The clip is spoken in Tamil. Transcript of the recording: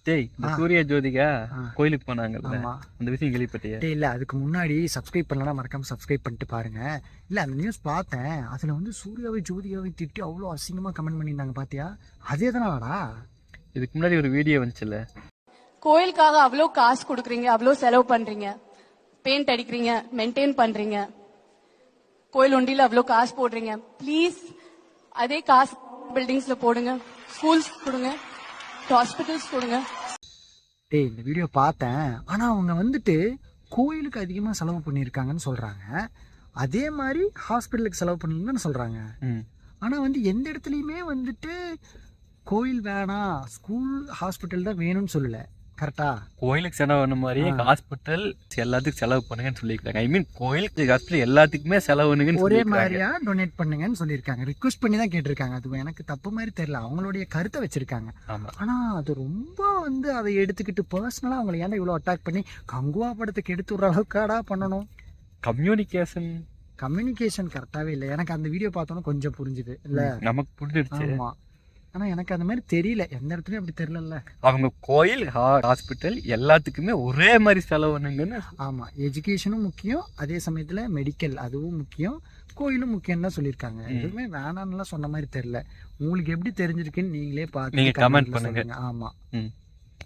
டேய் இந்த சூரிய ஜோதிகா கோயிலுக்கு போனாங்கல்ல, ஆமா அந்த விஷயம் கேள்விப்பட்டியா? டேய் இல்ல அதுக்கு முன்னாடி சப்ஸ்கிரைப் பண்ணலன்னா மறக்காம சப்ஸ்கிரைப் பண்ணிட்டு பாருங்க. இல்ல அந்த நியூஸ் பார்த்தேன், அதுல வந்து சூர்யாவை ஜோதிகாவை திட்டி அவ்வளோ அசிங்கமா கமெண்ட் பண்ணியிருந்தாங்க பாத்தியா? அதே தானடா. இதுக்கு முன்னாடி ஒரு வீடியோ வந்துச்சுல்ல, கோயிலுக்காக அவ்வளோ காசு கொடுக்குறீங்க, அவ்வளோ செலவு பண்றீங்க, பெயிண்ட் அடிக்கிறீங்க, மெயின்டைன் பண்றீங்க, கோயில் ஒண்டியில அவ்வளோ காசு போடுறீங்க. ப்ளீஸ் அதே காசு பில்டிங்ஸ்ல போடுங்க, ஸ்கூல்ஸ் கொடுங்க, ஹாஸ்பிட்டல்ஸ் கொடுங்க. டேய் இந்த வீடியோ பார்த்தேன், ஆனா அவங்க வந்துட்டு கோயிலுக்கு அதிகமா செலவு பண்ணியிருக்காங்கன்னு சொல்றாங்க, அதே மாதிரி ஹாஸ்பிட்டலுக்கு செலவு பண்ணலன்னு சொல்றாங்க. ஆனா வந்து எந்த இடத்துலையுமே வந்துட்டு கோயில் வேணாம், ஸ்கூல் ஹாஸ்பிட்டல் தான் வேணும்னு சொல்லல. கரெக்டா? கோயிலுக்கு செலவு பண்ண மாதிரியே ஹாஸ்பிட்டல் எல்லாத்துக்கும் செலவு பண்ணுங்கன்னு சொல்லியிருக்காங்க. ஐ மீன் கோயிலுக்கு ஹாஸ்பிட்டல் எல்லாத்துக்குமே செலவு பண்ணுங்கன்னு ஒரே மாதிரியா டொனேட் பண்ணுங்கன்னு சொல்லியிருக்காங்க. ரிக்வெஸ்ட் பண்ணி தான் கேட்டிருக்காங்க. அது எனக்கு தப்பு மாதிரி தெரியல, அவங்களுடைய கருத்தை வச்சிருக்காங்க. ஆனா அது ரொம்ப வந்து அதை எடுத்துக்கிட்டு பர்சனலா அவங்களை ஏன்னா இவ்வளவு அட்டாக் பண்ணி கங்குவா படத்துக்கு எடுத்து விடுற அளவுக்காடா பண்ணணும்? கம்யூனிகேஷன் கரெக்டாவே இல்லை. எனக்கு அந்த வீடியோ பார்த்தோன்னா கொஞ்சம் புரிஞ்சுது இல்ல, நமக்கு புரிஞ்சிருச்சு. ஆமா, ஆனா எனக்கு அந்த மாதிரி தெரியல, எந்த இடத்துலயும் அப்படி தெரியல. அவங்க கோயில் ஹாஸ்பிட்டல் எல்லாத்துக்குமே ஒரே மாதிரி செலவு பண்ணுங்கன்னு. ஆமா, எஜுகேஷனும் முக்கியம், அதே சமயத்துல மெடிக்கல் அதுவும் முக்கியம், கோயிலும் முக்கியம் தான் சொல்லியிருக்காங்க. எதுவுமே வேணாம்னுலாம் சொன்ன மாதிரி தெரியல. உங்களுக்கு எப்படி தெரிஞ்சிருக்குன்னு நீங்களே பார்த்து நீங்க கமெண்ட் பண்ணுங்க. ஆமா.